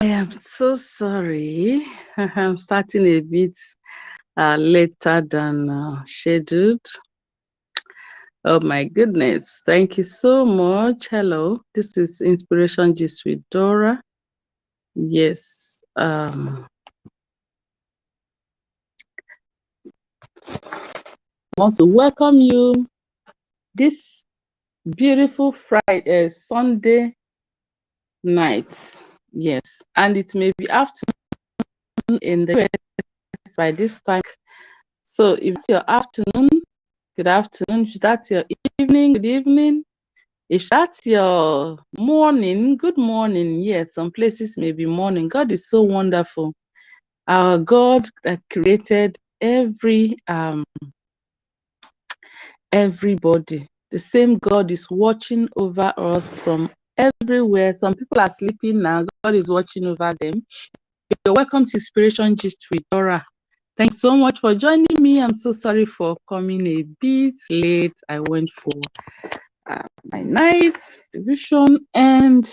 I am so sorry. I'm starting a bit later than scheduled. Oh my goodness. Thank you so much. Hello. This is Inspiration Gist with Dora. Yes. I want to welcome you this beautiful Friday, Sunday night. Yes. And it may be afternoon in the US by this time. So if it's your afternoon, good afternoon. If that's your evening, good evening. If that's your morning, good morning. Yes, some places may be morning. God is so wonderful. Our God that created everybody. The same God is watching over us from everywhere. Some people are sleeping now. God is watching over them. You're welcome to Inspiration Gist with Dora. Thanks so much for joining me. I'm so sorry for coming a bit late. I went for my night division and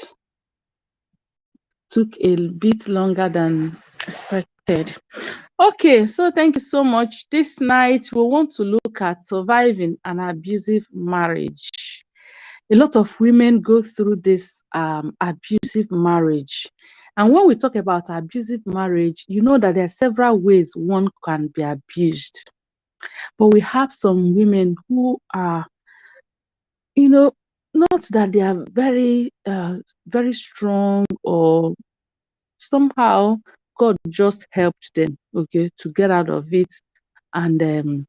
took a bit longer than expected. Okay, so thank you so much. This night we want to look at surviving an abusive marriage. A lot of women go through this abusive marriage. And when we talk about abusive marriage, you know that there are several ways one can be abused. But we have some women who are, not that they are very strong, or somehow God just helped them, okay, to get out of it and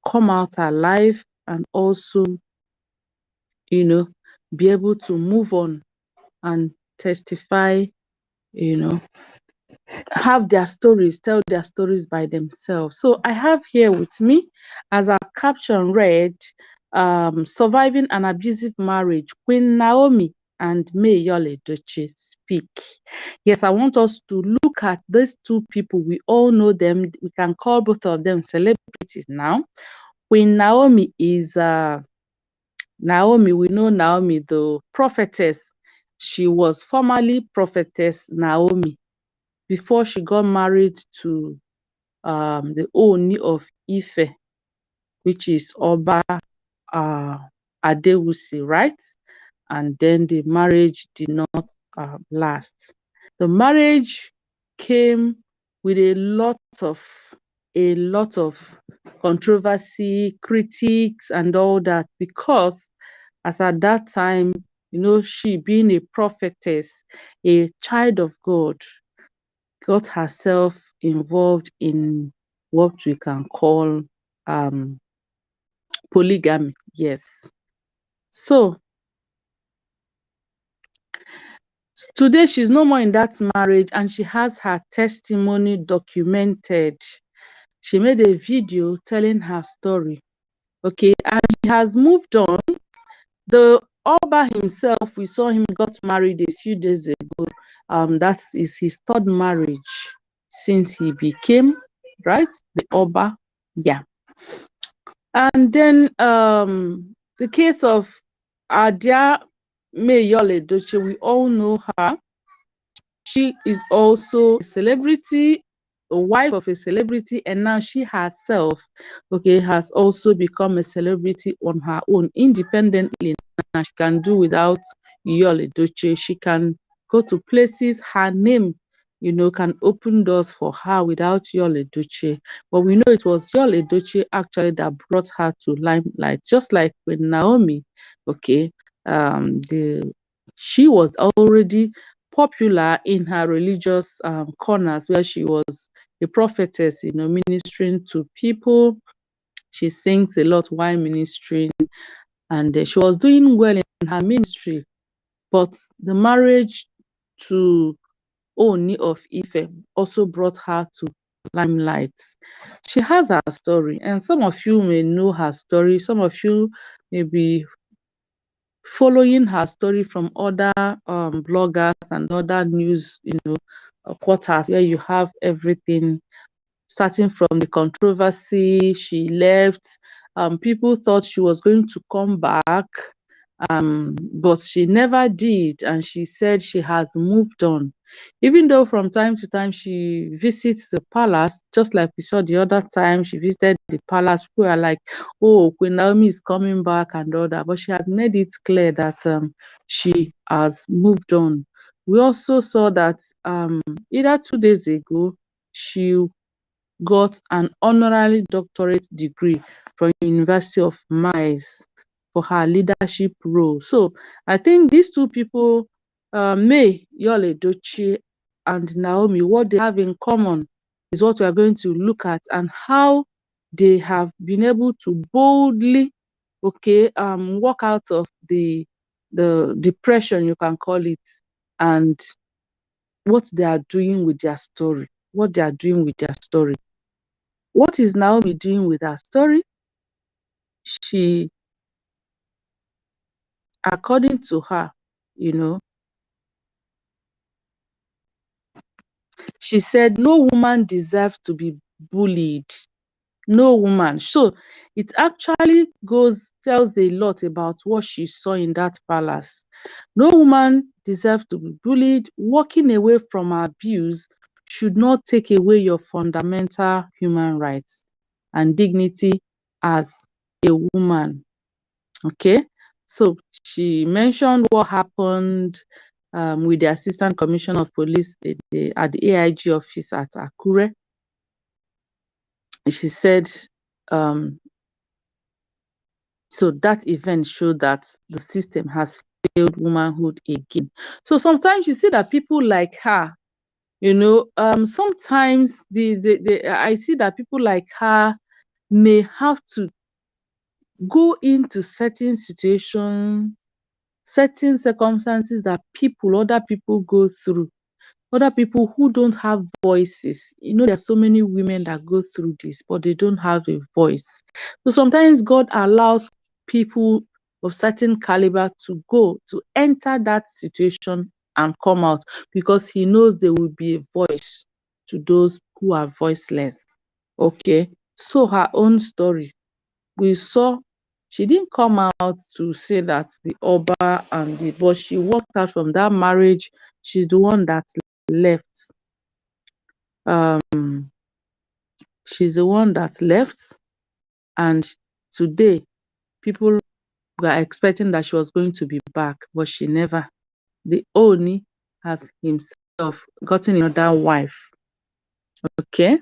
come out alive, and also, be able to move on and testify, you know, have their stories, tell their stories by themselves. So I have here with me, as our caption read, Surviving an Abusive Marriage, Queen Naomi and May Yul-Edochie speak. Yes, I want us to look at these two people. We all know them. We can call both of them celebrities now. Queen Naomi is Naomi. We know Naomi, the prophetess. She was formerly prophetess Naomi before she got married to the Ooni of Ife, which is Oba Adewusi, right? And then the marriage did not last. The marriage came with a lot of controversy, critiques, and all that, because as at that time, she being a prophetess, a child of God, got herself involved in what we can call polygamy. Yes. So today she's no more in that marriage, and she has her testimony documented. She made a video telling her story. Okay, and she has moved on. The Oba himself, we saw him got married a few days ago. That is his third marriage since he became, right, the Oba. Yeah. And then the case of Adia May Yul-Edochie, we all know her. She is also a celebrity, a wife of a celebrity, and now she herself, okay, has also become a celebrity on her own, independently. Now she can do without Yul-Edochie. She can go to places. Her name, can open doors for her without Yul-Edochie. But we know it was Yul-Edochie actually that brought her to limelight, just like with Naomi. Okay, she was already popular in her religious corners, where she was a prophetess, ministering to people. She sings a lot while ministering, and she was doing well in her ministry. But the marriage to Ooni of Ife also brought her to limelight. She has her story, and some of you may know her story. Some of you may be following her story from other bloggers and other news, quarters, where you have everything starting from the controversy. She left. People thought she was going to come back, but she never did. And she said she has moved on. Even though from time to time she visits the palace, just like we saw the other time she visited the palace, people are like, oh, Queen Naomi is coming back and all that, but she has made it clear that she has moved on. We also saw that either 2 days ago, she got an honorary doctorate degree from University of Miles for her leadership role. So I think these two people, May Yul-Edochie and Naomi, what they have in common is what we are going to look at, and how they have been able to boldly, walk out of the depression, you can call it, and what they are doing with their story. What they are doing with their story. What is Naomi doing with her story? She, according to her, you know, she said no woman deserves to be bullied. No woman. So it actually tells a lot about what she saw in that palace. No woman deserves to be bullied. Walking away from abuse should not take away your fundamental human rights and dignity as a woman. Okay, so she mentioned what happened with the Assistant Commissioner of Police at the AIG office at Akure. She said, so that event showed that the system has failed womanhood again. So sometimes you see that people like her, sometimes I see that people like her may have to go into certain situations, certain circumstances that other people go through, other people who don't have voices. There are so many women that go through this, but they don't have a voice. So sometimes God allows people of certain caliber to enter that situation and come out, because he knows there will be a voice to those who are voiceless. Okay, so her own story, we saw she didn't come out to say that the Oba but she walked out from that marriage. She's the one that left. Um, she's the one that left, and today people were expecting that she was going to be back, but she never. The Oni has himself gotten another wife. Okay.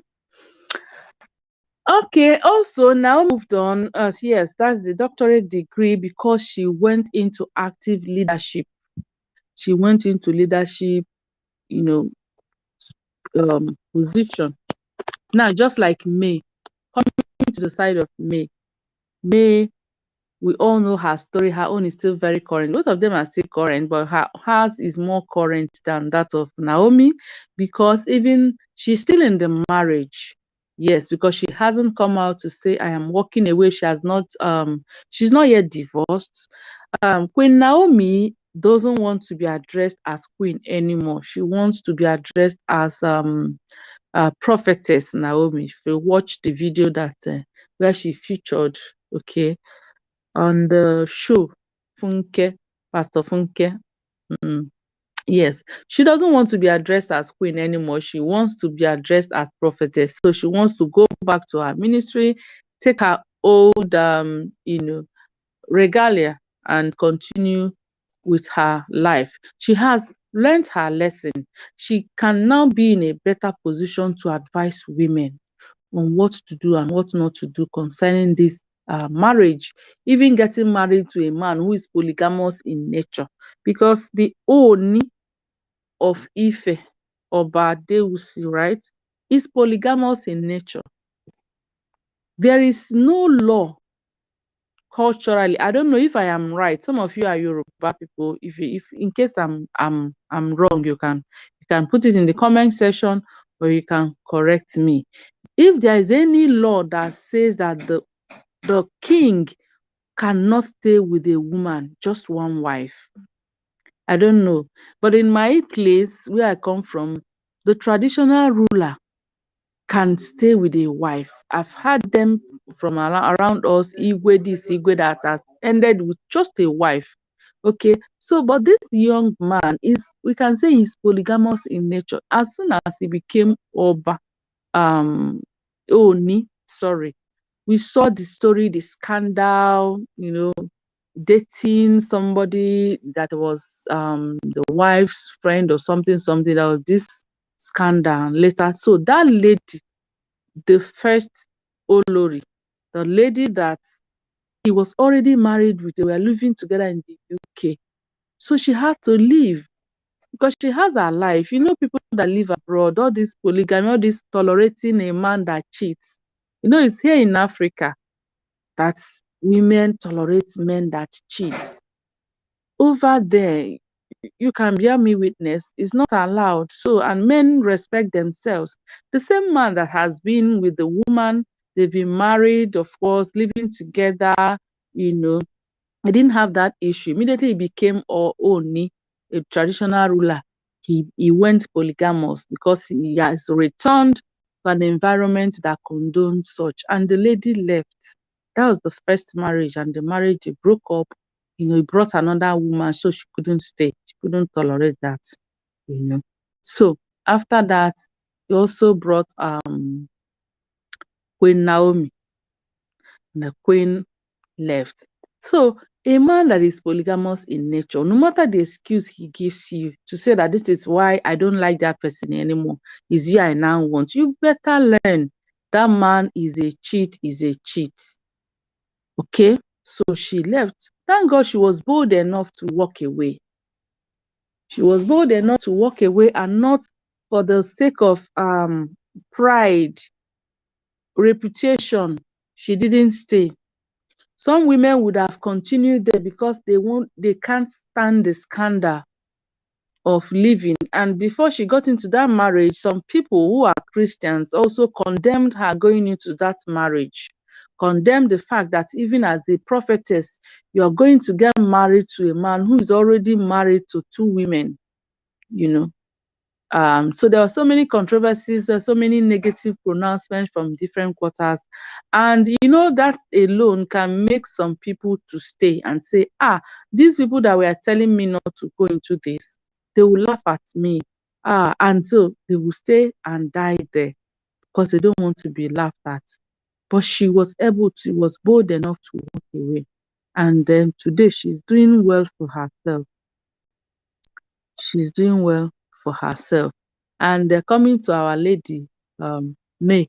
Okay, also now moved on. Yes, that's the doctorate degree because she went into active leadership. She went into leadership, you know, position. Now, just like May, coming to the side of May, we all know her story. Her own is still very current. Both of them are still current, but hers is more current than that of Naomi, because even she's still in the marriage. Yes, because she hasn't come out to say I am walking away. She's not yet divorced. Queen Naomi doesn't want to be addressed as queen anymore. She wants to be addressed as prophetess Naomi. If you watch the video that where she featured, okay, on the show, Funke, Pastor Funke. Mm, yes, she doesn't want to be addressed as queen anymore. She wants to be addressed as prophetess. So she wants to go back to her ministry, take her old, regalia, and continue with her life. She has learned her lesson. She can now be in a better position to advise women on what to do and what not to do concerning this marriage, even getting married to a man who is polygamous in nature. Because the Oni of Ife, Oba Adewusi, right, is polygamous in nature. There is no law culturally. I don't know if I am right. Some of you are Yoruba people. If in case I'm wrong, you can put it in the comment section, or you can correct me. If there is any law that says that the king cannot stay with a woman, just one wife, I don't know. But in my place where I come from, the traditional ruler can stay with a wife. I've had them from around us, Igwe this, Igwe that has ended with just a wife. Okay, so but this young man is, we can say, he's polygamous in nature. As soon as he became Oba, Oni, sorry, we saw the story, the scandal, dating somebody that was the wife's friend or something, something. That was this scandal later. So that lady, the first Olori, the lady that he was already married with, they were living together in the UK. So she had to leave because she has her life. People that live abroad, all this polygamy, all this tolerating a man that cheats. It's here in Africa that women tolerate men that cheat. Over there, you can bear me witness, it's not allowed. So, and men respect themselves. The same man that has been with the woman, they've been married, of course, living together, you know, he didn't have that issue. Immediately he became Oni, a traditional ruler. He went polygamous because he has returned to an environment that condoned such. And the lady left. That was the first marriage, and the marriage, they broke up. He brought another woman, so she couldn't stay. She couldn't tolerate that. You know. So after that, he also brought Queen Naomi, and the queen left. So a man that is polygamous in nature, no matter the excuse he gives you to say that this is why I don't like that person anymore, is you I now want, you better learn that man is a cheat, is a cheat. Okay? So she left. Thank God she was bold enough to walk away. She was bold enough to walk away, and not for the sake of pride, reputation. She didn't stay. Some women would have continued there because they can't stand the scandal of living. And before she got into that marriage, some people who are Christians also condemned her going into that marriage. Condemned the fact that even as a prophetess, you are going to get married to a man who is already married to two women, you know. So there are so many controversies, so many negative pronouncements from different quarters. And that alone can make some people to stay and say, these people that were telling me not to go into this, they will laugh at me. And so they will stay and die there because they don't want to be laughed at. But she was bold enough to walk away. And then today she's doing well for herself. She's doing well for herself. And coming to Our Lady, May,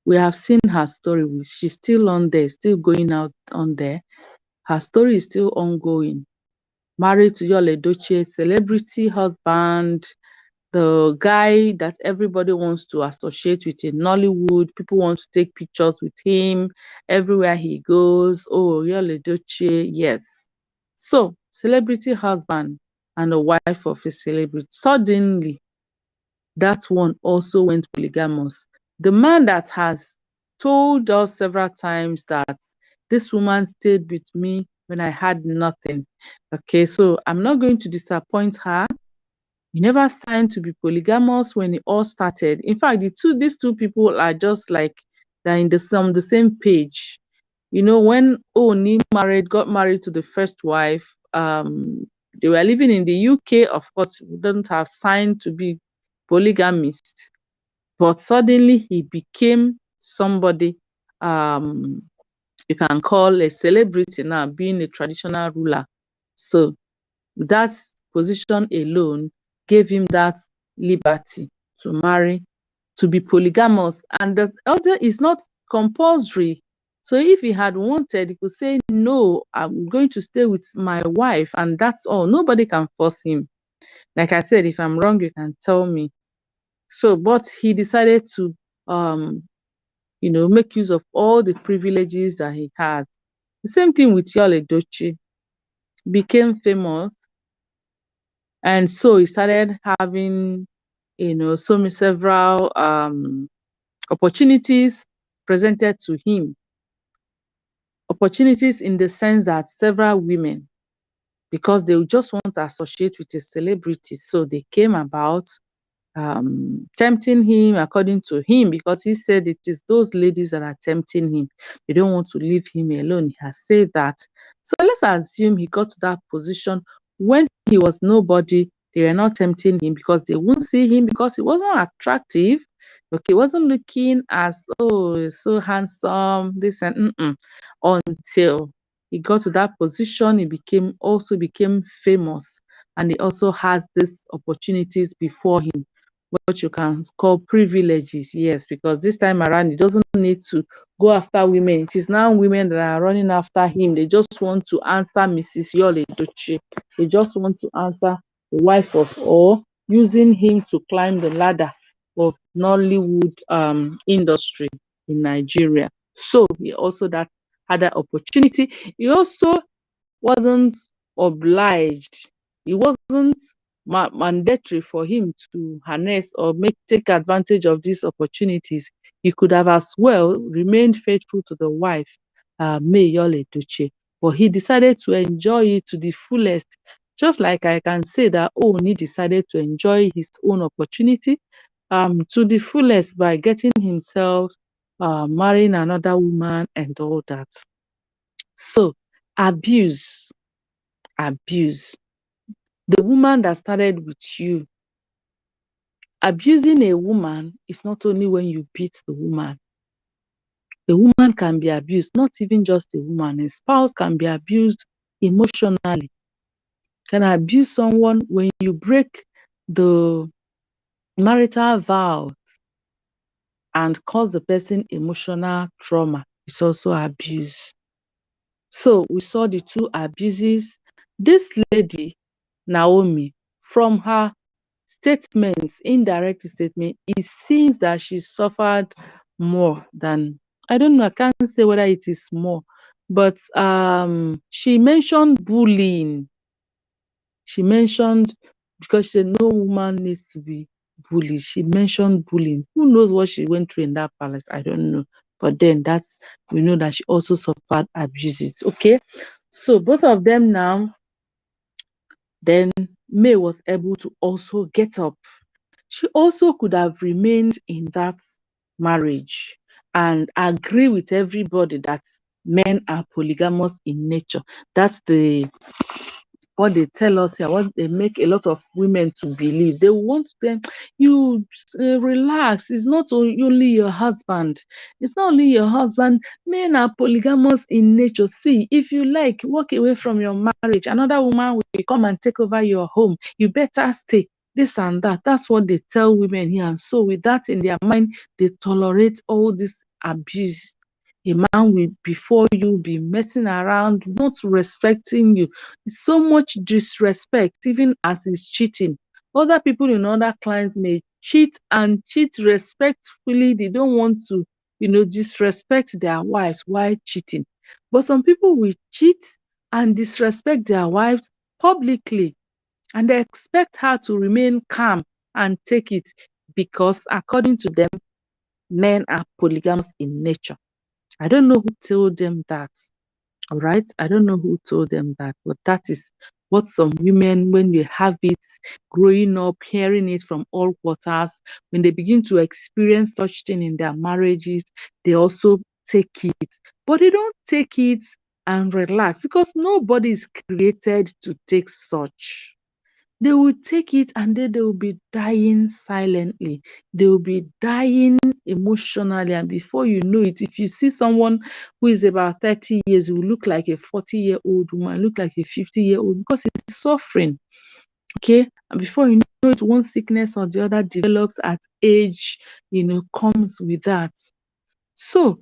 we have seen her story. She's still on there, still going out on there. Her story is still ongoing. Married to Yul-Edochie, celebrity husband, the guy that everybody wants to associate with in Nollywood. People want to take pictures with him everywhere he goes. Oh, Yul-Edochie, yes. So, celebrity husband and a wife of a celebrity. Suddenly, that one also went polygamous. The man that has told us several times that this woman stayed with me when I had nothing. Okay, so I'm not going to disappoint her. He never signed to be polygamous when it all started. In fact, these two people are just like they're in the same page. When Oni got married to the first wife, they were living in the UK. Of course, wouldn't have signed to be polygamist, but suddenly he became somebody you can call a celebrity now, being a traditional ruler. So that position alone gave him that liberty to marry, to be polygamous. And the other is not compulsory. So if he had wanted, he could say, no, I'm going to stay with my wife, and that's all. Nobody can force him. Like I said, if I'm wrong, you can tell me. So, but he decided to, make use of all the privileges that he has. The same thing with Yul-Edochie. Became famous, and so he started having, several opportunities presented to him. Opportunities in the sense that several women, because they just want to associate with a celebrity, so they came about, tempting him according to him, because he said it is those ladies that are tempting him. They don't want to leave him alone. He has said that. So let's assume he got to that position when he was nobody. They were not tempting him because they wouldn't see him because he wasn't attractive. Okay, he wasn't looking as, oh, he's so handsome, this and until he got to that position, he became famous, and he also has these opportunities before him, what you can call privileges. Yes, because this time around he doesn't need to go after women. It is now women that are running after him. They just want to answer Mrs. Yul-Edochie. They just want to answer the wife of, or using him to climb the ladder of Nollywood industry in Nigeria. So he also had that opportunity. He also wasn't obliged. It wasn't mandatory for him to harness or take advantage of these opportunities. He could have as well remained faithful to the wife, May Yul-Edochie, but he decided to enjoy it to the fullest. Just like I can say that Oni decided to enjoy his own opportunity to the fullest by getting himself marrying another woman and all that. So abuse. The woman that started with you. Abusing a woman is not only when you beat the woman. A woman can be abused, not even just a woman. A spouse can be abused emotionally. Can abuse someone when you break the marital vow and cause the person emotional trauma. It's also abuse. So we saw the two abuses. This lady, Naomi, from her statements, indirect statement, it seems that she suffered more than, I don't know, I can't say whether it is more, but she mentioned bullying. She mentioned, because she said no woman needs to be bullied. She mentioned bullying. Who knows what she went through in that palace? I don't know. But then we know that she also suffered abuses. Okay. So both of them now, then May was able to also get up. She also could have remained in that marriage and agree with everybody that men are polygamous in nature. That's what they tell us here, what they make a lot of women to believe. They want them, you relax. It's not only your husband. It's not only your husband. Men are polygamous in nature. See, if you like, walk away from your marriage. Another woman will come and take over your home. You better stay. This and that. That's what they tell women here. And so with that in their mind, they tolerate all this abuse. A man will, before you, be messing around, not respecting you. So much disrespect, even as he's cheating. Other people in other clients may cheat and cheat respectfully. They don't want to, disrespect their wives while cheating. But some people will cheat and disrespect their wives publicly, and they expect her to remain calm and take it because, according to them, men are polygamous in nature. I don't know who told them that. All right. I don't know who told them that, but that is what some women, when they have it growing up, hearing it from all quarters, when they begin to experience such thing in their marriages, they also take it. But they don't take it and relax, because nobody is created to take such. They will take it and then they will be dying silently. They will be dying emotionally. And before you know it, if you see someone who is about 30 years, who will look like a 40-year-old woman, look like a 50-year-old, because he's suffering. Okay. And before you know it, one sickness or the other develops at age, comes with that. So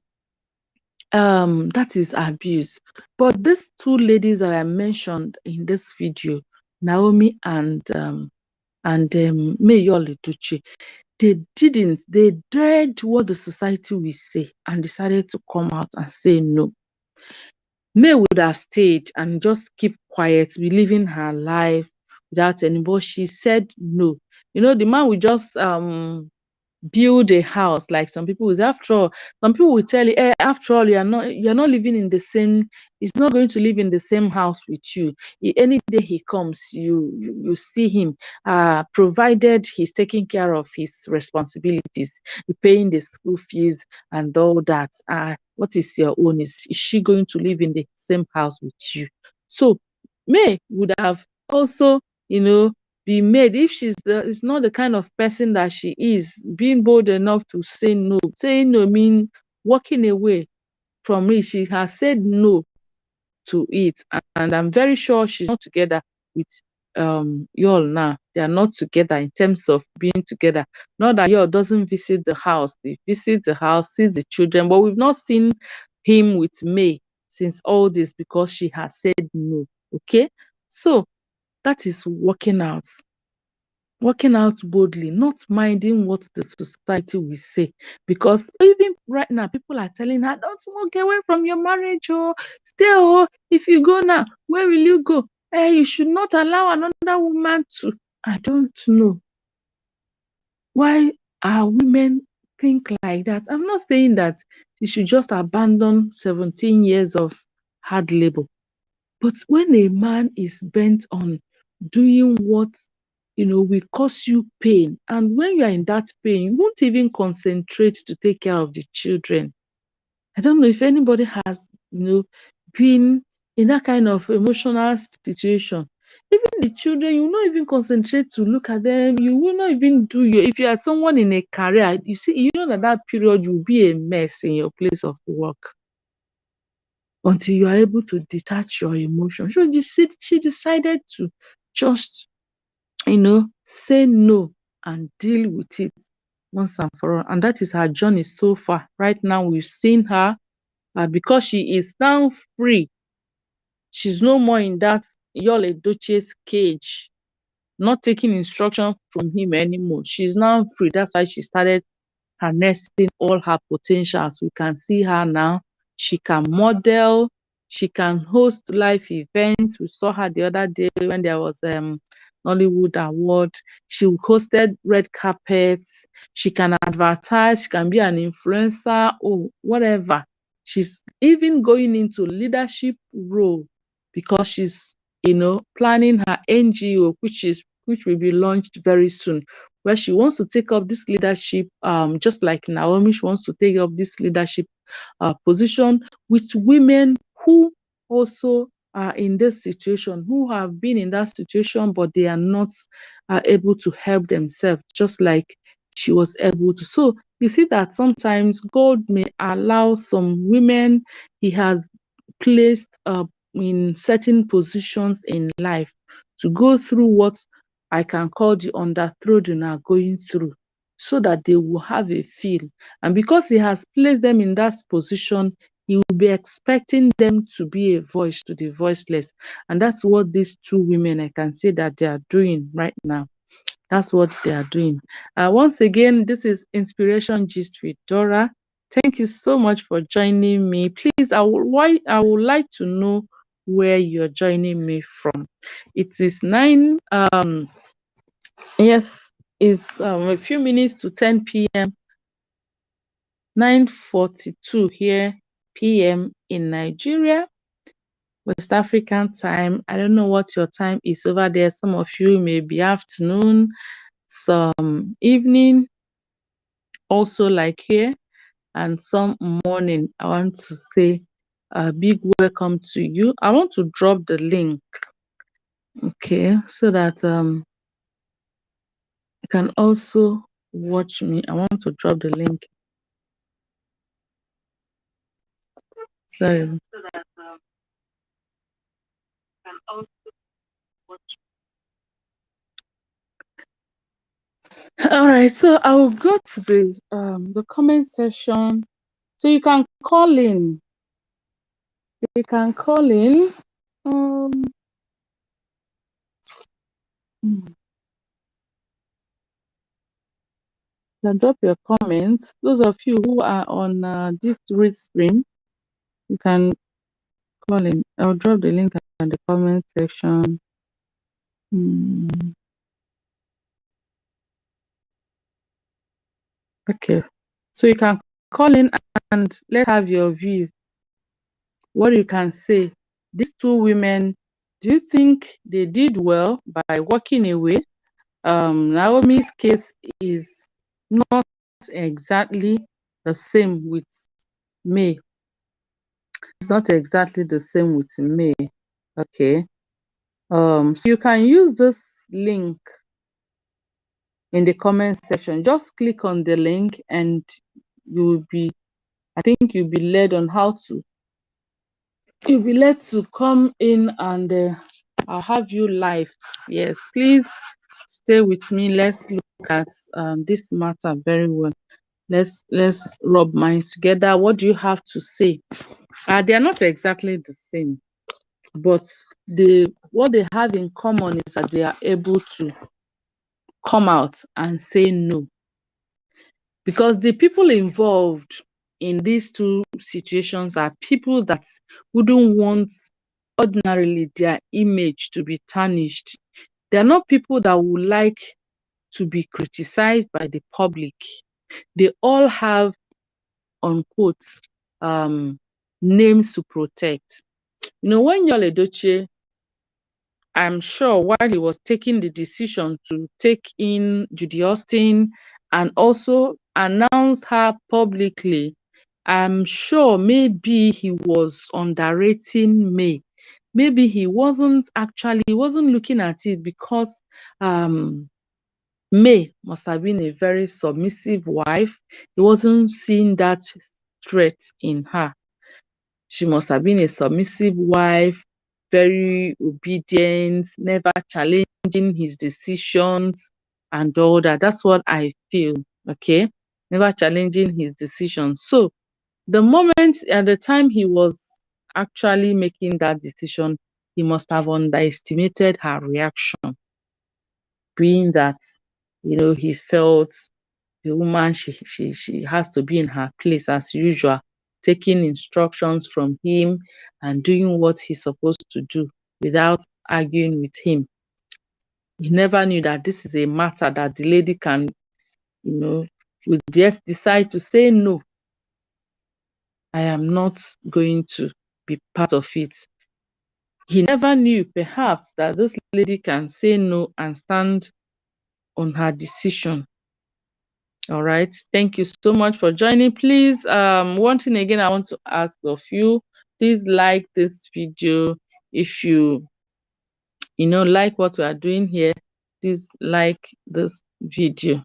that is abuse. But these two ladies that I mentioned in this video, Naomi and May Yul-Edochie, they dread what the society will say and decided to come out and say no. May would have stayed and just keep quiet, be living her life without anybody. She said no. The man will just build a house. Like some people is, after all, some people will tell you, after all, you're not living in the same, he's not going to live in the same house with you. Any day he comes, you see him, provided he's taking care of his responsibilities, paying the school fees and all that. What is your own? Is she going to live in the same house with you? So May would have also, be made, if is not the kind of person that she is, being bold enough to say no. Saying no mean walking away from it. She has said no to it, and I'm very sure she's not together with Yul now. They are not together in terms of being together. Not that Yul doesn't visit the house. They visit the house, sees the children, but we've not seen him with May since all this, because she has said no. Okay, so that is working out boldly, not minding what the society will say. Because even right now, people are telling her, don't walk away from your marriage, or stay, or if you go now, where will you go? You should not allow another woman to. I don't know why our women think like that. I'm not saying that you should just abandon 17 years of hard labor. But when a man is bent on doing what will cause you pain, and when you are in that pain, you won't even concentrate to take care of the children. I don't know if anybody has been in that kind of emotional situation. Even the children, you will not even concentrate to look at them. You will not even do your, if you are someone in a career, that period you'll be a mess in your place of work until you are able to detach your emotions. So she decided to just, say no and deal with it once and for all. And that is her journey so far. Right now, we've seen her, because she is now free. She's no more in that Yul-Edochie's cage, not taking instruction from him anymore. She's now free. That's why she started harnessing all her potentials. We can see her now. She can model. She can host live events. We saw her the other day when there was Nollywood Award. She hosted red carpets. She can advertise. She can be an influencer or whatever. She's even going into leadership role, because she's planning her NGO, which will be launched very soon, where she wants to take up this leadership, just like Naomi. She wants to take up this leadership position with women who also are in this situation, who have been in that situation, but they are not able to help themselves, just like she was able to. So you see that sometimes God may allow some women he has placed in certain positions in life to go through what I can call the undertrodden are going through, so that they will have a feel. And because he has placed them in that position, he will be expecting them to be a voice to the voiceless. And that's what these two women, I can say that they are doing right now. That's what they are doing. Once again, this is Inspiration Gist with Dora. Thank you so much for joining me. Please, I would like to know where you're joining me from. It is 9, yes, it's a few minutes to 10 p.m., 9:42 here p.m. in Nigeria, West African time. I don't know what your time is over there. Some of you may be afternoon, some evening, also like here, and some morning. I want to say a big welcome to you. I want to drop the link, okay, so that you can also watch me. I want to drop the link. Sorry. So that you can also watch. All right, so I will go to the comment section. So you can call in. You can call in. You can drop your comments. Those of you who are on this read stream, you can call in. I'll drop the link in the comment section. Mm. Okay. So you can call in and let's have your view. What you can say. These two women, do you think they did well by walking away? Naomi's case is not exactly the same with May. It's not exactly the same with May. Okay. So you can use this link in the comment section. Just click on the link and I think you'll be led on how to, you'll be led to come in and I'll have you live. Yes, please stay with me. Let's look at this matter very well. Let's rub minds together. What do you have to say? They are not exactly the same, but what they have in common is that they are able to come out and say no. Because the people involved in these two situations are people that wouldn't want ordinarily their image to be tarnished. They are not people that would like to be criticized by the public. They all have, unquote, names to protect. When Yul-Edochie, I'm sure while he was taking the decision to take in Judy Austin and also announce her publicly, I'm sure maybe he was underrating May. Maybe he wasn't looking at it because May must have been a very submissive wife. He wasn't seeing that threat in her. She must have been a submissive wife, very obedient, never challenging his decisions and all that. That's what I feel, okay? Never challenging his decisions. So the moment at the time he was actually making that decision, he must have underestimated her reaction, being that, he felt the woman, she has to be in her place as usual, taking instructions from him and doing what he's supposed to do without arguing with him. He never knew that this is a matter that the lady can, would just decide to say no. I am not going to be part of it. He never knew perhaps that this lady can say no and stand on her decision. All right. Thank you so much for joining. Please, one thing again I want to ask of you, please like this video. If you like what we are doing here, please like this video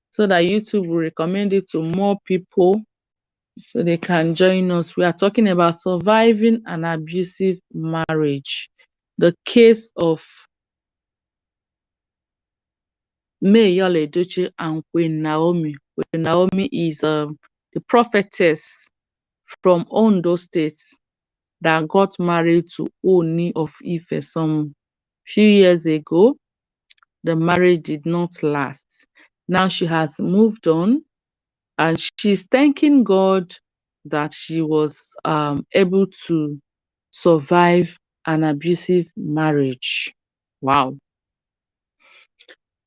so that YouTube will recommend it to more people so they can join us. We are talking about surviving an abusive marriage. The case of May Yul-Edochie and Queen Naomi. Queen Naomi is the prophetess from Ondo State that got married to Oni of Ife some few years ago. The marriage did not last. Now she has moved on and she's thanking God that she was able to survive an abusive marriage. Wow.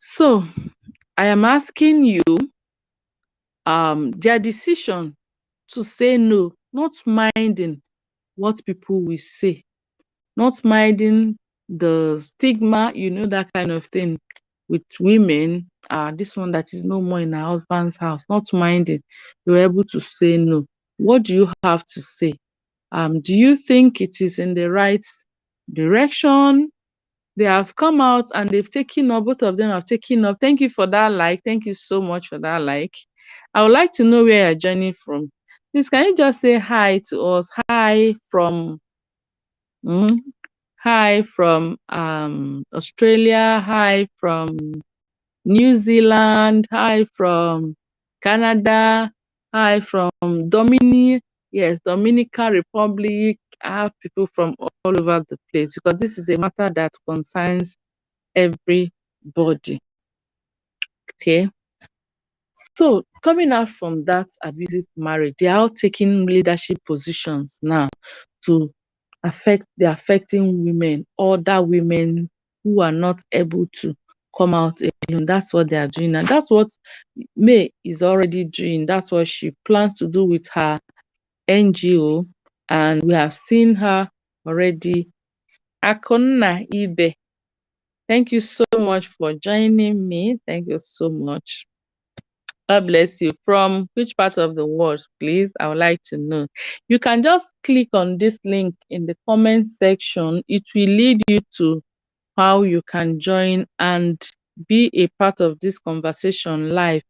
So I am asking you, their decision to say no, not minding what people will say, not minding the stigma, that kind of thing with women. This one that is no more in her husband's house, not minding, you were able to say no. What do you have to say? Do you think it is in the right direction? They have come out and they've taken up, both of them have taken up. Thank you for that like. Thank you so much for that like. I would like to know where you're joining from. Please, can you just say hi to us? Hi from mm, hi from Australia. Hi from New Zealand. Hi from Canada. Hi from Yes, Dominican Republic. I have people from all over the place because this is a matter that concerns everybody. Okay. So coming out from that abusive marriage, they are all taking leadership positions now to affecting women, other women who are not able to come out alone. That's what they are doing, and that's what May is already doing. That's what she plans to do with her NGO, and we have seen her already. Akonna Ibe, thank you so much for joining me. Thank you so much. God bless you. From which part of the world, please? I would like to know. You can just click on this link in the comment section. It will lead you to how you can join and be a part of this conversation live.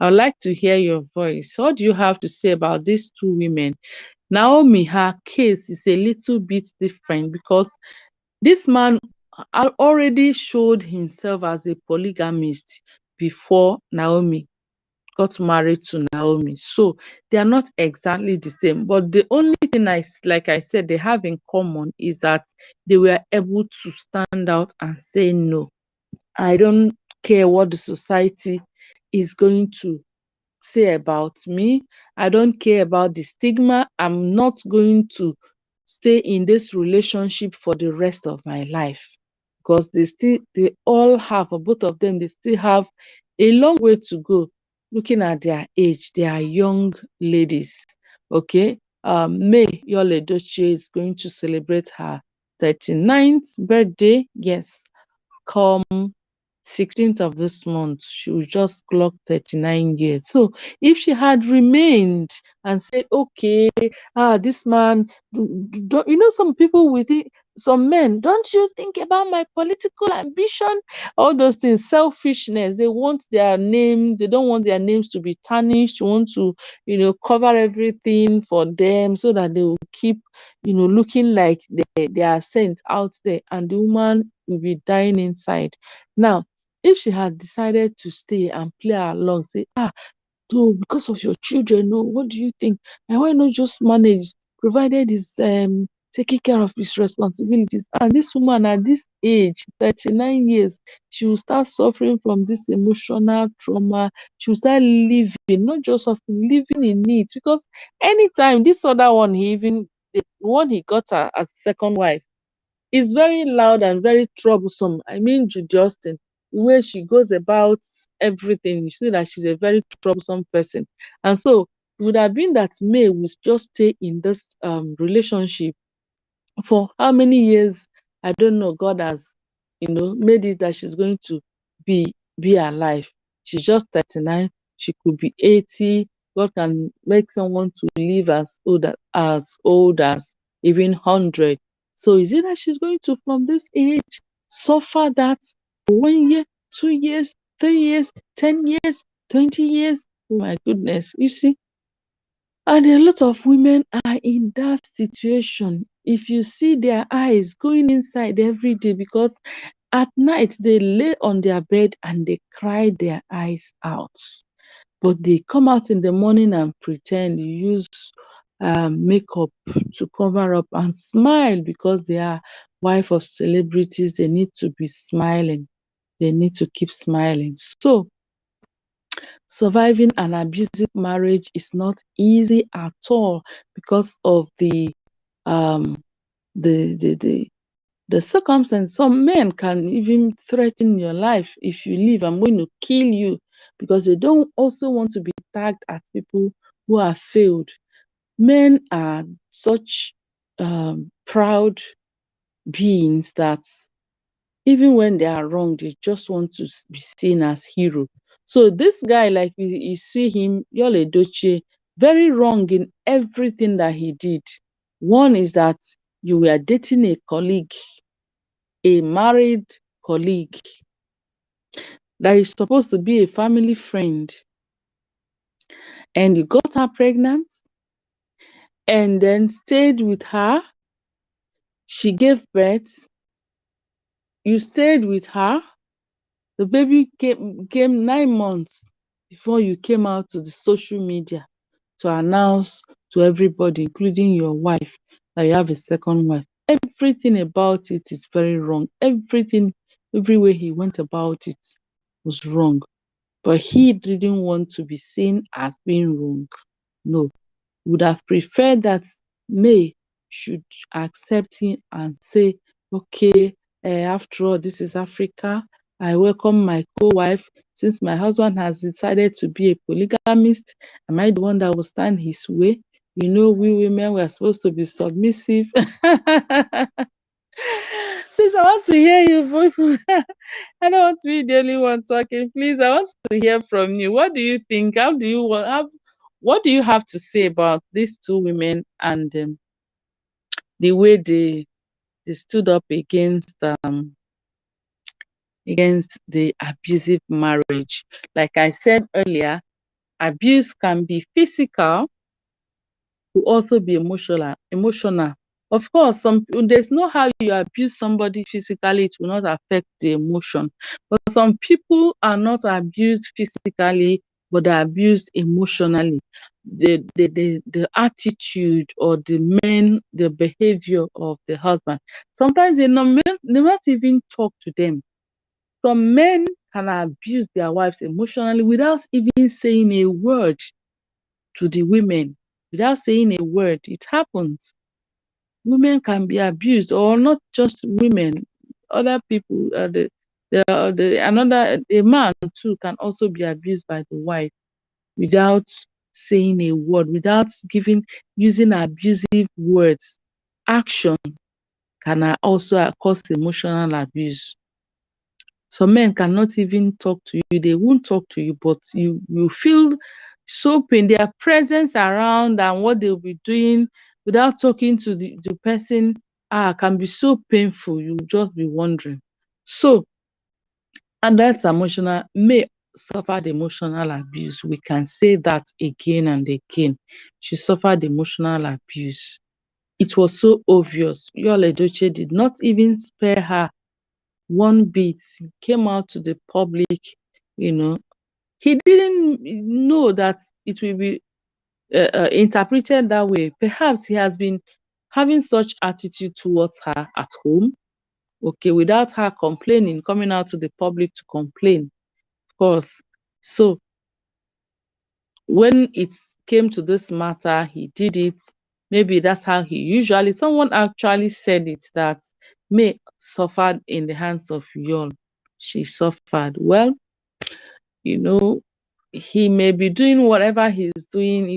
I would like to hear your voice. What do you have to say about these two women? Naomi, her case is a little bit different because this man already showed himself as a polygamist before Naomi got married to Naomi. So they are not exactly the same. But the only thing like I said, they have in common is that they were able to stand out and say no. I don't care what the society is going to say about me. I don't care about the stigma. I'm not going to stay in this relationship for the rest of my life, because they all have, or both of them, they still have a long way to go. Looking at their age, they are young ladies. Okay. May Yul-Edochie is going to celebrate her 39th birthday. Yes, come 16th of this month, she will just clock 39 years. So if she had remained and said, okay, this man, don't, some people with it, some men, don't you think about my political ambition? All those things, selfishness. They want their names, they don't want their names to be tarnished, want to, cover everything for them so that they will keep, looking like they are sent out there, and the woman will be dying inside. Now, if she had decided to stay and play along, say, so because of your children, no, what do you think? And why not just manage, provided he's taking care of his responsibilities? And this woman at this age, 39 years, she will start suffering from this emotional trauma. She will start living, not just suffering, living in it. Because anytime this other one, the one he got her as second wife, is very loud and very troublesome. I mean, Judy Austin, the way she goes about everything, you see that she's a very troublesome person. And so it would have been that May would just stay in this relationship for how many years? I don't know. God has, made it that she's going to be alive. She's just 39. She could be 80. God can make someone to live as old as even 100. So is it that she's going to, from this age, suffer that for 1 year, 2 years, 3 years, 10 years, 20 years? Oh my goodness. You see, and a lot of women are in that situation. If you see their eyes going inside every day, because at night they lay on their bed and they cry their eyes out. But they come out in the morning and pretend, use makeup to cover up and smile because they are wife of celebrities. They need to be smiling. They need to keep smiling. So surviving an abusive marriage is not easy at all because of um the circumstance. Some men can even threaten your life. If you leave, I'm going to kill you, because they don't also want to be tagged as people who have failed. Men are such proud beings that even when they are wrong, they just want to be seen as hero. So this guy, like you see him, Yul-Edochie, very wrong in everything that he did. One is that you were dating a colleague, a married colleague, that is supposed to be a family friend, and you got her pregnant and then stayed with her. She gave birth. You stayed with her. The baby came 9 months before you came out to the social media to announce to everybody, including your wife, that you have a second wife. Everything about it is very wrong. Every way he went about it was wrong. But he didn't want to be seen as being wrong. No, would have preferred that May should accept him and say, okay, after all, this is Africa. I welcome my co-wife. Since my husband has decided to be a polygamist, am I the one that will stand his way? You know, we women were supposed to be submissive. Please, I want to hear you both. I don't want to be the only one talking. Please, I want to hear from you. What do you think? How do you what do you have to say about these two women and the way they stood up against the abusive marriage? Like I said earlier, abuse can be physical, will also be emotional. Of course, there's no how you abuse somebody physically, it will not affect the emotion. But some people are not abused physically, but they're abused emotionally. The attitude or the behavior of the husband. Sometimes they not even talk to them. Some men can abuse their wives emotionally without even saying a word to the women, without saying a word. It happens. Women can be abused, or not just women, other people. A man too can also be abused by the wife without saying a word, without using abusive words. Action can also cause emotional abuse. Some men cannot even talk to you. They won't talk to you, but you feel so pain. Their presence around and what they'll be doing without talking to the person can be so painful. You just be wondering. So, and that's emotional, may suffered emotional abuse. We can say that again and again. She suffered emotional abuse. It was so obvious. Yul-Edochie did not even spare her one bit. He came out to the public, you know. He didn't know that it will be interpreted that way. Perhaps he has been having such attitude towards her at home, okay, without her complaining, coming out to the public to complain, of course. So when it came to this matter, he did it. Maybe that's how he usually, someone actually said it, that May suffered in the hands of Yul. She suffered. Well, you know, he may be doing whatever he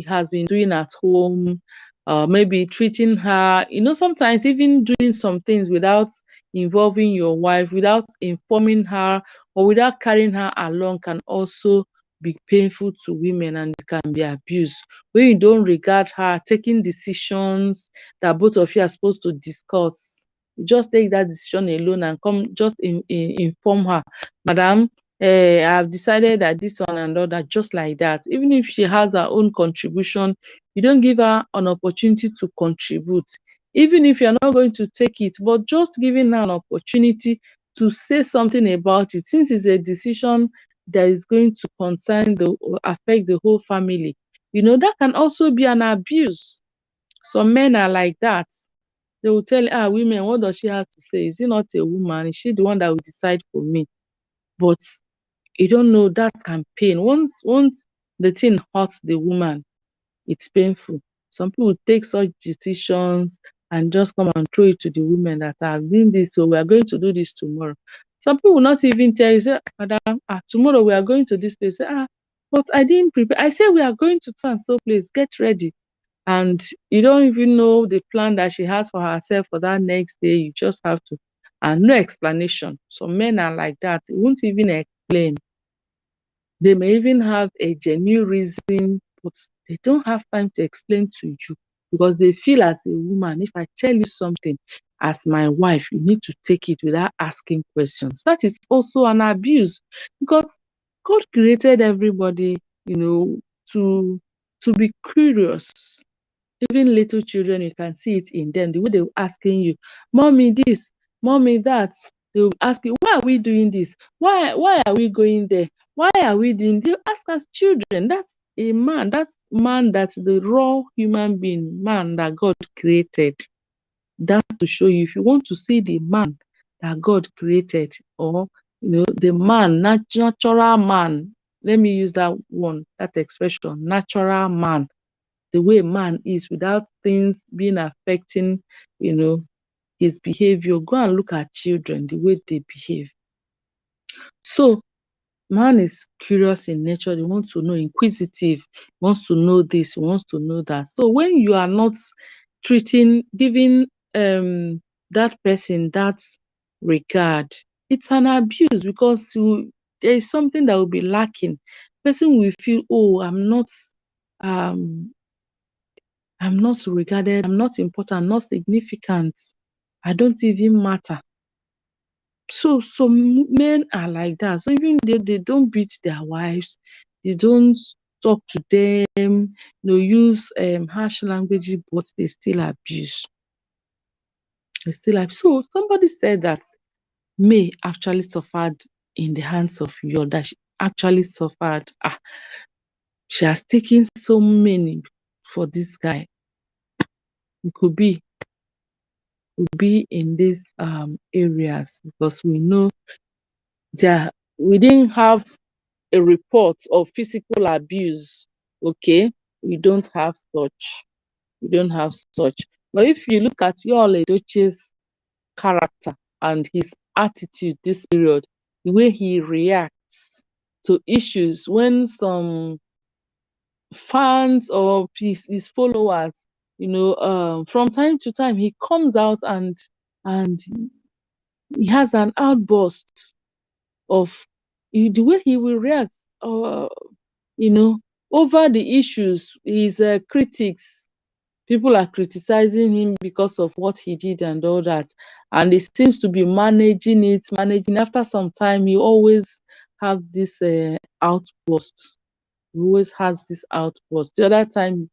has been doing at home, maybe treating her, sometimes even doing some things without involving your wife, without informing her, or without carrying her along can also be painful to women, and it can be abused. When you don't regard her, taking decisions that both of you are supposed to discuss, you just take that decision alone and come just inform her, Madam, I've decided that this one and all that, just like that. Even if she has her own contribution, you don't give her an opportunity to contribute. Even if you're not going to take it, but just giving her an opportunity to say something about it, since it's a decision that is going to affect the whole family. That can also be an abuse. Some men are like that. They will tell, women, what does she have to say? Is she not a woman? Is she the one that will decide for me? But you don't know that can pain. Once the thing hurts the woman, it's painful. Some people take such decisions and just come and throw it to the women that are doing this, so we are going to do this tomorrow. Some people will not even tell you, say, Madam, tomorrow we are going to this place. Say, but I didn't prepare. I say we are going to so and so place, get ready. And you don't even know the plan that she has for herself for that next day. You just have to, and no explanation. Some men are like that. They won't even explain. They may even have a genuine reason, but they don't have time to explain to you, because they feel, as a woman, if I tell you something as my wife, you need to take it without asking questions. That is also an abuse, because God created everybody, to be curious. Even little children, you can see it in them, the way they were asking you, Mommy this, Mommy that. They will ask you, why are we doing this? Why are we going there? Why are we doing this? They ask us children. That's a man. That's the raw human being, man that God created. That's to show you, if you want to see the man that God created, or the man, natural man. Let me use that expression, natural man, the way man is, without things being affecting, his behavior. Go and look at children, the way they behave. So man is curious in nature. They want to know, inquisitive, wants to know this, wants to know that. So when you are not giving that person that regard, it's an abuse, because there is something that will be lacking. Person will feel, oh, um I'm not regarded, I'm not important, I'm not significant, I don't even matter. So some men are like that. So even they don't beat their wives, they don't talk to them, use harsh language, but they still abuse. They still abuse. So somebody said that May actually suffered in the hands of Yul, that she actually suffered. She has taken so many for this guy. It could be in these areas, because we know we didn't have a report of physical abuse. Okay, we don't have such. We don't have such. But if you look at Yul-Edochie's character and his attitude this period, the way he reacts to issues, when some fans or his followers, from time to time he comes out and he has an outburst of the way he will react, you know, over the issues. His critics, people are criticizing him because of what he did and all that, and he seems to be managing. After some time, he always have this outburst. He always has this outburst. The other time,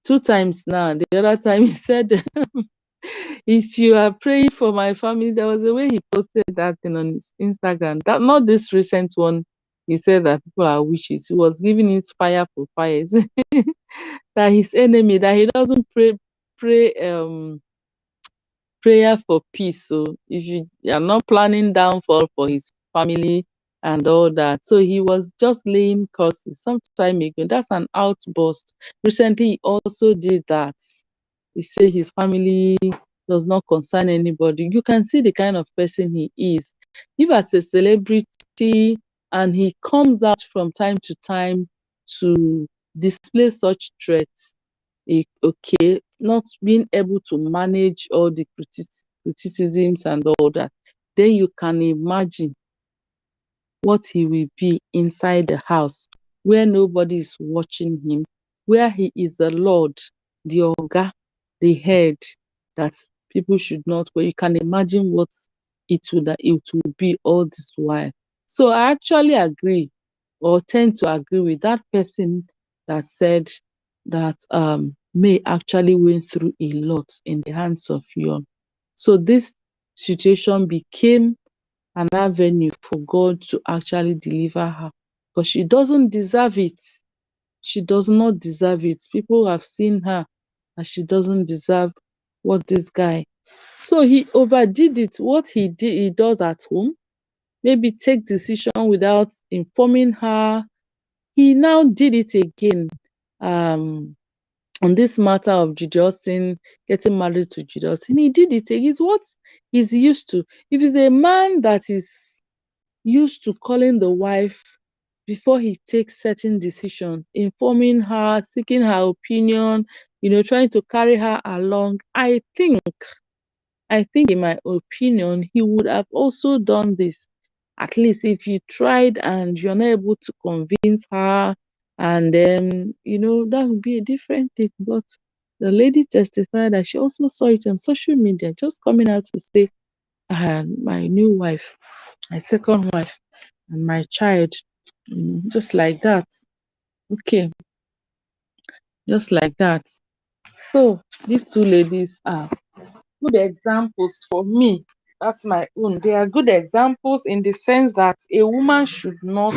two times now. The other time he said, "If you are praying for my family," there was a way he posted that thing on his Instagram. That, not this recent one. He said that people are witches. He was giving it fire for fire. That his enemy, that he doesn't pray prayer for peace. So if you are not planning downfall for his family and all that. So he was just laying curses some time ago. That's an outburst. Recently he also did that. He said his family does not concern anybody. You can see the kind of person he is. If as a celebrity, and he comes out from time to time to display such threats, okay, not being able to manage all the criticisms and all that, then you can imagine what he will be inside the house, where nobody is watching him, where he is the Lord, the Oga, the head, that people should not. But you can imagine what it will be all this while. So I actually agree, or tend to agree with that person that said that May actually went through a lot in the hands of Yon. So this situation became an avenue for God to actually deliver her, because she doesn't deserve it. She does not deserve it. People have seen her, and she doesn't deserve what this guy. So he overdid it. What he does at home, maybe take decision without informing her. He now did it again. On this matter of Jude Austin getting married to Jude Austin, he did it. It's what he's used to. If he's a man that is used to calling the wife before he takes certain decisions, informing her, seeking her opinion, trying to carry her along, I think, in my opinion, he would have also done this. At least if you tried and you're not able to convince her, and then, that would be a different thing. But the lady testified that she also saw it on social media, just coming out to say, my new wife, my second wife, and my child, just like that. Okay, just like that. So these two ladies are good examples for me. That's my own. They are good examples in the sense that a woman should not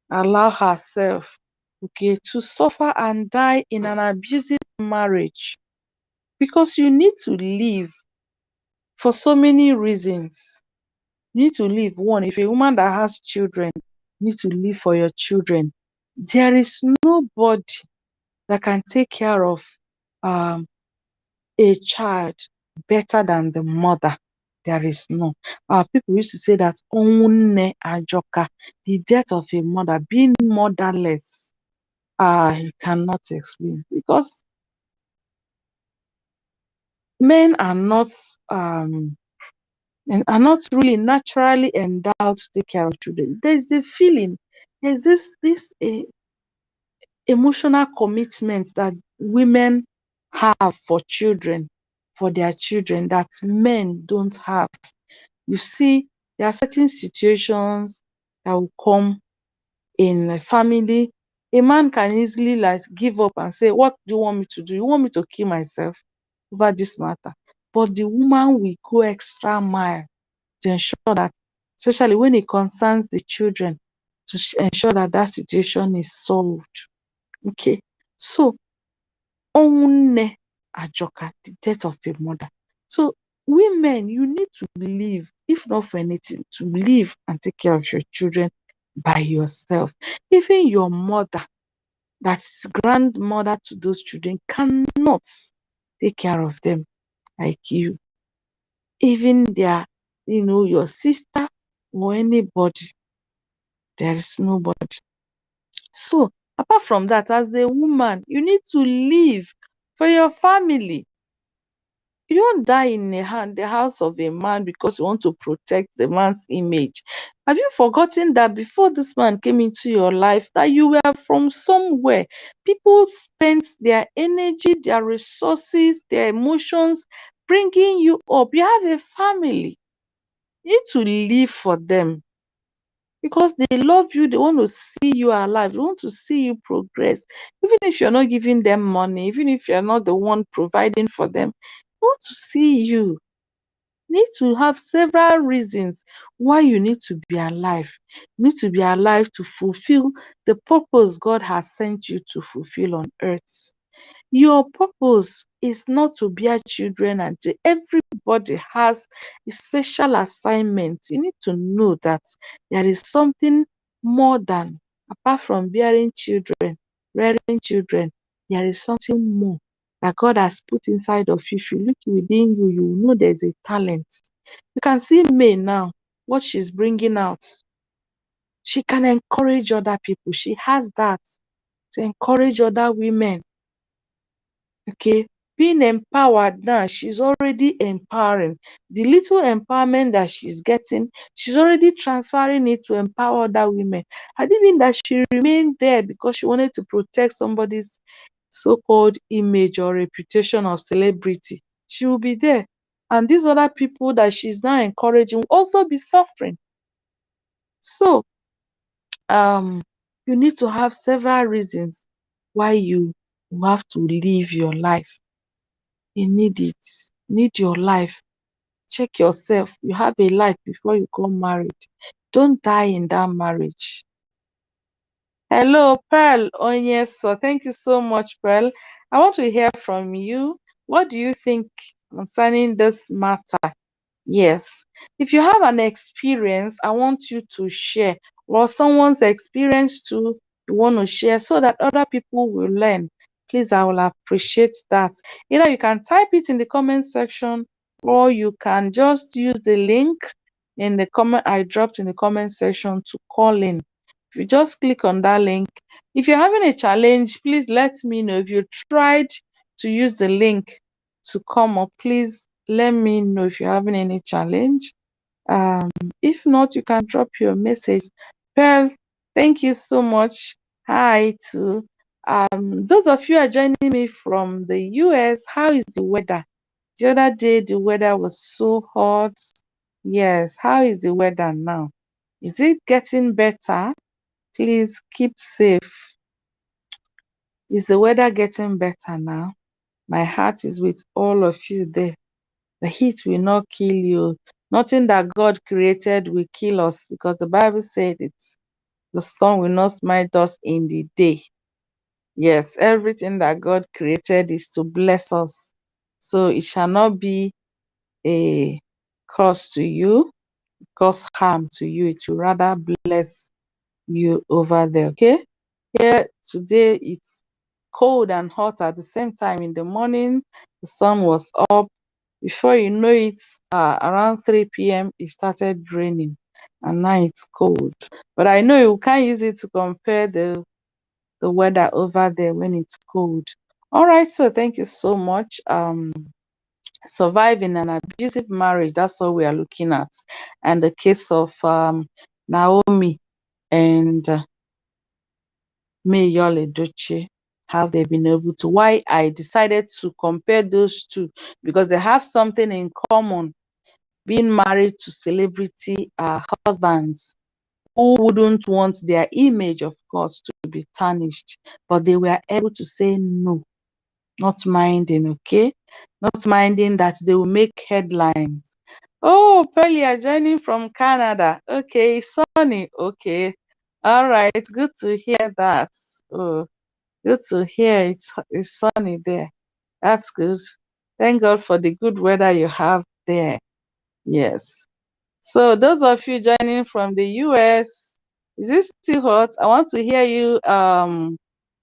allow herself, okay, to suffer and die in an abusive marriage, because you need to live for so many reasons. You need to live. One, if a woman that has children, you need to live for your children. There is nobody that can take care of um, a child better than the mother. There is none. Our people used to say that onne ajoka, the death of a mother, being motherless. You cannot explain, because men are not really naturally endowed to take care of children. There's the feeling, there's this emotional commitment that women have for children, for their children, that men don't have. You see, there are certain situations that will come in a family. A man can easily like give up and say, "What do you want me to do? You want me to kill myself over this matter?" But the woman will go extra mile to ensure that, especially when it concerns the children, to ensure that that situation is solved. Okay, so onne ajoka, the death of a mother. So women, you need to live, if not for anything, to live and take care of your children by yourself. Even your mother, that's grandmother to those children, cannot take care of them like you. Even their, your sister or anybody, there is nobody. So apart from that, as a woman, you need to live for your family. You don't die in the house of a man because you want to protect the man's image. Have you forgotten that before this man came into your life, that you were from somewhere? People spent their energy, their resources, their emotions bringing you up. You have a family. You need to live for them because they love you. They want to see you alive. They want to see you progress. Even if you're not giving them money, even if you're not the one providing for them, they want to see you. You need to have several reasons why you need to be alive. You need to be alive to fulfill the purpose God has sent you to fulfill on earth. Your purpose is not to bear children until everybody has a special assignment. You need to know that there is something more than, apart from bearing children, rearing children, there is something more that God has put inside of you. If you look within you, you will know there's a talent. You can see May now, what she's bringing out. She can encourage other people. She has that to encourage other women. Okay, being empowered now, she's already empowering. The little empowerment that she's getting, she's already transferring it to empower other women. Had it been that she remained there because she wanted to protect somebody's so-called image or reputation of celebrity, she will be there. And these other people that she's now encouraging will also be suffering. So, um, you need to have several reasons why you have to live your life. You need it. You need your life. Check yourself. You have a life before you get married. Don't die in that marriage. Hello, Pearl. Oh, yes, so thank you so much, Pearl. I want to hear from you. What do you think concerning this matter? Yes. If you have an experience, I want you to share, or someone's experience too, you want to share so that other people will learn. Please, I will appreciate that. Either you can type it in the comment section, or you can just use the link in the comment I dropped in the comment section to call in. If you just click on that link, if you're having a challenge, please let me know. If you tried to use the link to come up, please let me know if you're having any challenge. Um, if not, you can drop your message. Pearl, thank you so much. Hi to those of you are joining me from the US. How is the weather? The other day the weather was so hot. Yes, how is the weather now? Is it getting better? Please keep safe. Is the weather getting better now? My heart is with all of you there. The heat will not kill you. Nothing that God created will kill us, because the Bible said it. The sun will not smite us in the day. Yes, everything that God created is to bless us. So it shall not be a curse to you, cause harm to you. It will rather bless you over there. Okay? Here today it's cold and hot at the same time. In the morning, the sun was up. Before you know it, around 3 p.m. it started raining, and now it's cold. But I know you can't use it to compare the weather over there when it's cold. All right, so thank you so much. Surviving an abusive marriage, that's what we are looking at. And the case of Naomi and May Yul-Edochie, how they've been able to. Why I decided to compare those two, because they have something in common, being married to celebrity husbands who wouldn't want their image, of course, to be tarnished, but they were able to say no, not minding, okay? Not minding that they will make headlines. Oh, Pearl, you're joining from Canada. Okay, sunny. Okay. All right. Good to hear that. Oh, good to hear it's sunny there. That's good. Thank God for the good weather you have there. Yes. So those of you joining from the US, is this still hot? I want to hear you.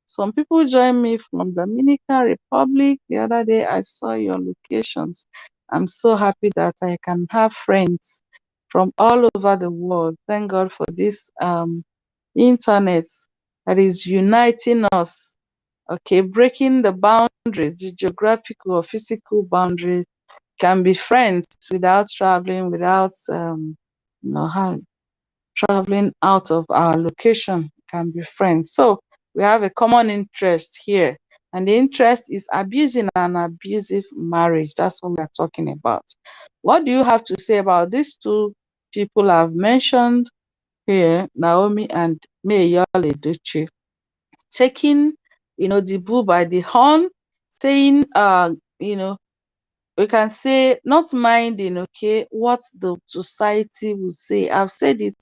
Some people joined me from Dominican Republic. The other day I saw your locations. I'm so happy that I can have friends from all over the world. Thank God for this internet that is uniting us. Okay, breaking the boundaries, the geographical or physical boundaries. Can be friends without traveling, without how traveling out of our location. Can be friends. So we have a common interest here, and the interest is abusing an abusive marriage. That's what we are talking about. What do you have to say about these two people I've mentioned here, Naomi and May Yul-Edochie, taking the bull by the horn, saying we can say not minding, okay, what the society will say. I've said it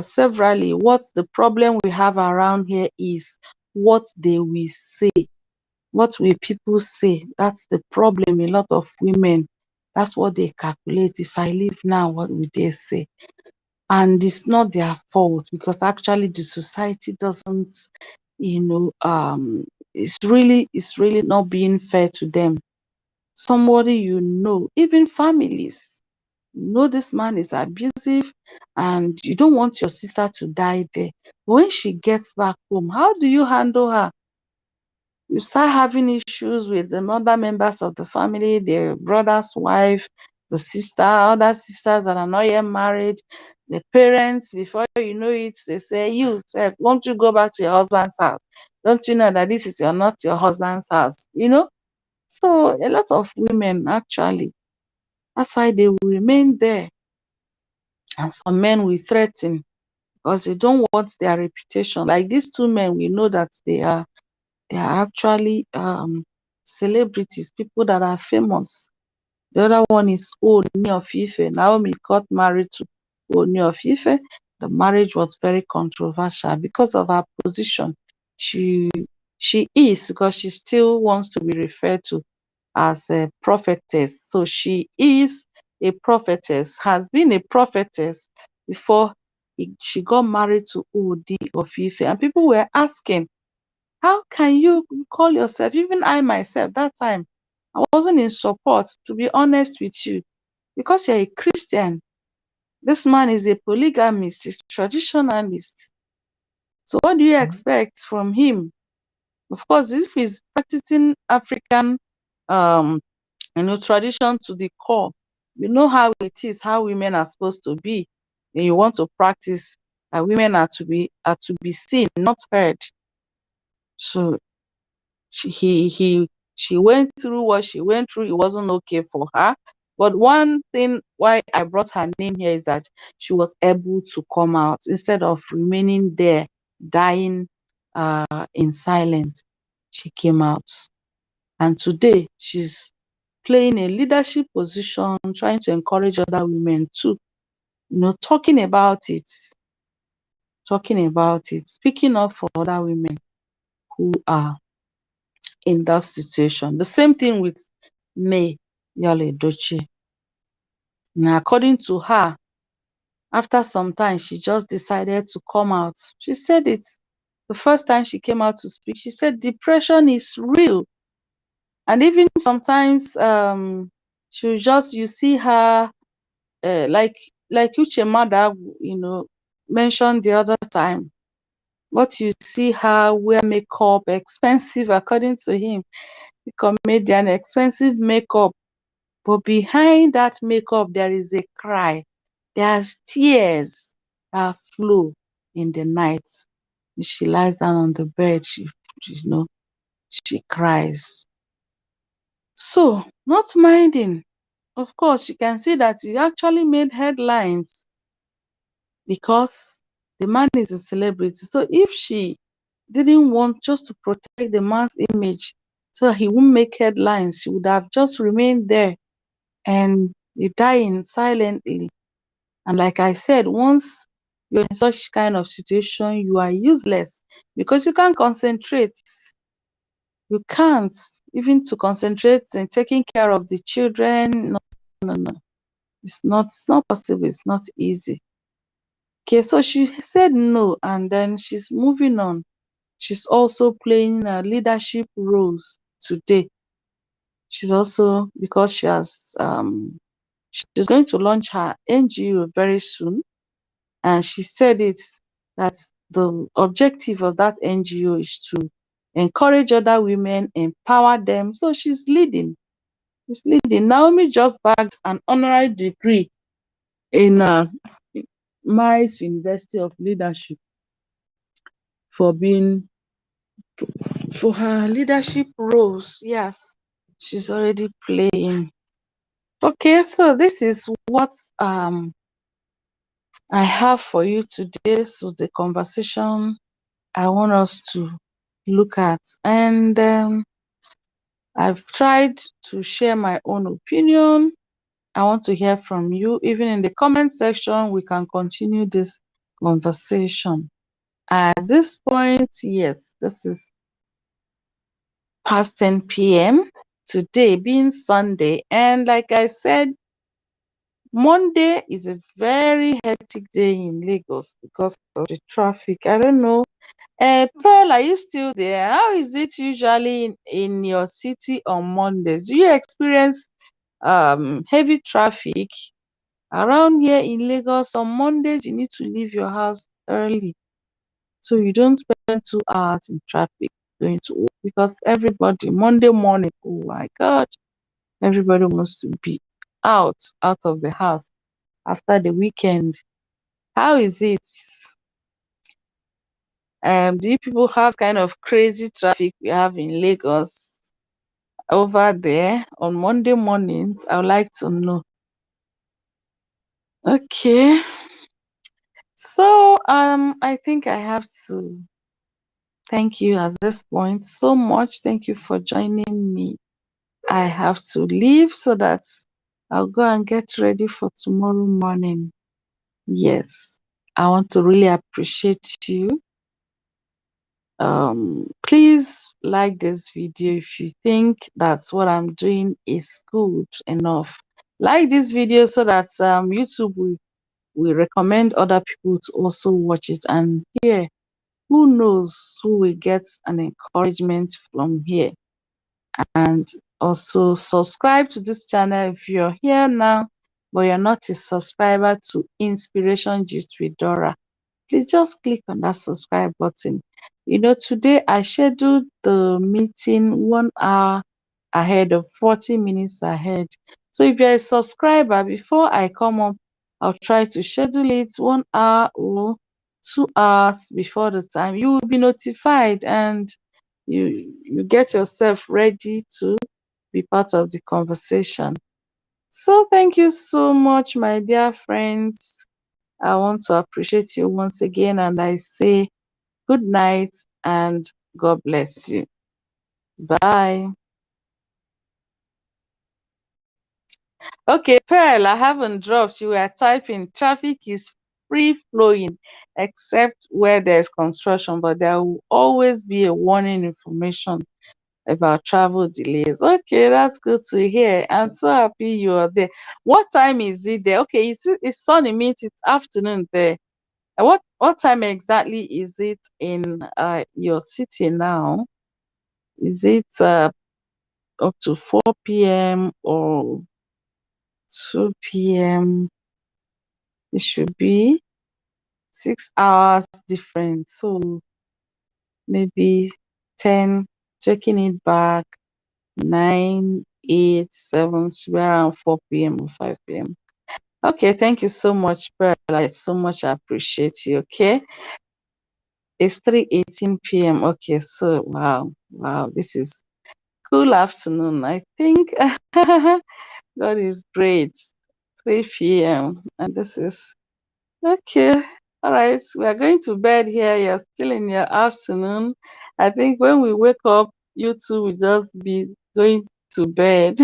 severally. What the problem we have around here is what they will say. What will people say? That's the problem. A lot of women, that's what they calculate. If I leave now, what will they say? And it's not their fault, because actually the society doesn't, it's really not being fair to them. Somebody even families, this man is abusive, and you don't want your sister to die there. But when she gets back home, how do you handle her? You start having issues with the other members of the family, the brother's wife, the sister, other sisters that are not yet married, the parents. Before you know it, they say, you, sef, won't you go back to your husband's house? Don't you know that this is not your husband's house? So a lot of women, actually, that's why they will remain there. And some men will threaten because they don't want their reputation. Like these two men, we know that they are actually celebrities, people that are famous. The other one is Ooni of Ife. Naomi got married to Ooni of Ife. The marriage was very controversial because of her position. She is, because she still wants to be referred to as a prophetess. So she is a prophetess, has been a prophetess before she got married to Ooni of Ife. And people were asking, how can you call yourself, even I myself, that time, I wasn't in support, to be honest with you, because you're a Christian. This man is a polygamist, he's a traditionalist. So what do you expect from him? Of course, if he's practicing African um, tradition to the core, you know how it is, how women are supposed to be. When you want to practice, women are to be seen, not heard. So she went through what she went through. It wasn't okay for her. But one thing why I brought her name here is that she was able to come out instead of remaining there, dying in silence. She came out. And today she's playing a leadership position, trying to encourage other women too. Talking about it, speaking up for other women who are in that situation. The same thing with May Yul-Edochie. Now, according to her, after some time, she just decided to come out. She said it the first time she came out to speak. She said depression is real. And even sometimes She'll just, you see her, like Uche Mada, mentioned the other time. What you see her wear makeup, expensive according to him, the comedian, expensive makeup. But behind that makeup, there is a cry. There's tears that flow in the night. She lies down on the bed. She cries. So, not minding. Of course, you can see that it actually made headlines because the man is a celebrity. So if she didn't want, just to protect the man's image so that he won't make headlines, she would have just remained there and dying silently. And like I said, once you're in such kind of situation, you are useless because you can't concentrate. You can't even to concentrate in taking care of the children. No, no, no. It's not possible. It's not easy. Okay, so she said no, and then she's moving on. She's also playing leadership roles today. She's also, because she's going to launch her NGO very soon, and she said that the objective of that NGO is to encourage other women, empower them. So she's leading. She's leading. Naomi just bagged an honorary degree in Mary's University of Leadership for being for her leadership roles. Yes, she's already playing. Okay, so this is what I have for you today. So the conversation I want us to look at, and I've tried to share my own opinion. I want to hear from you. Even in the comment section, we can continue this conversation. At this point, yes, this is past 10 p.m. today being Sunday. And like I said, Monday is a very hectic day in Lagos because of the traffic. I don't know. Pearl, are you still there? How is it usually in your city on Mondays? Do you experience heavy traffic? Around here in Lagos, on Mondays, you need to leave your house early so you don't spend 2 hours in traffic going to work, because everybody, Monday morning, oh my God, everybody wants to be out of the house after the weekend. How is it? Do you people have kind of crazy traffic we have in Lagos over there on Monday mornings? I would like to know. Okay. So I think I have to thank you at this point so much. Thank you for joining me. I have to leave so that I'll go and get ready for tomorrow morning. Yes, I want to really appreciate you. Please like this video if you think that's what I'm doing is good enough. Like this video so that YouTube will recommend other people to also watch it, and here, who knows who will get an encouragement from here. And also subscribe to this channel if you're here now but you're not a subscriber to Inspiration Gist with Dora. Please just click on that subscribe button. Today I scheduled the meeting 1 hour ahead, of 40 minutes ahead. So if you're a subscriber, before I come up, I'll try to schedule it 1 hour or 2 hours before the time. You will be notified, and you get yourself ready to be part of the conversation. So thank you so much, my dear friends. I want to appreciate you once again, and I say good night and God bless you. Bye. Okay, Pearl, I haven't dropped. You were typing. Traffic is free flowing except where there's construction, but there will always be a warning information about travel delays. Okay, that's good to hear. I'm so happy you are there. What time is it there? Okay, it's sunny, means it's afternoon there. What time exactly is it in your city now? Is it up to 4 p.m. or 2 p.m. It should be 6 hours different. So maybe 10, checking it back, 9, 8, 7, should be around 4 p.m. or 5 p.m. Okay, thank you so much, Pearl. I so much appreciate you. Okay, it's 3:18 p.m. Okay, so wow, this is cool afternoon. I think God is great. 3 p.m. and this is okay. All right, we are going to bed here. You're still in your afternoon. I think when we wake up, you two will just be going to bed.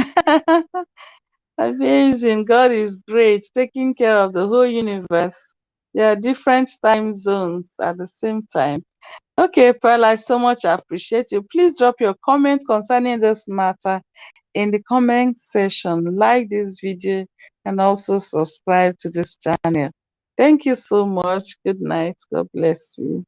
Amazing. God is great, taking care of the whole universe. There are different time zones at the same time. Okay, Pearl, I so much appreciate you. Please drop your comment concerning this matter in the comment section. Like this video and also subscribe to this channel. Thank you so much. Good night. God bless you.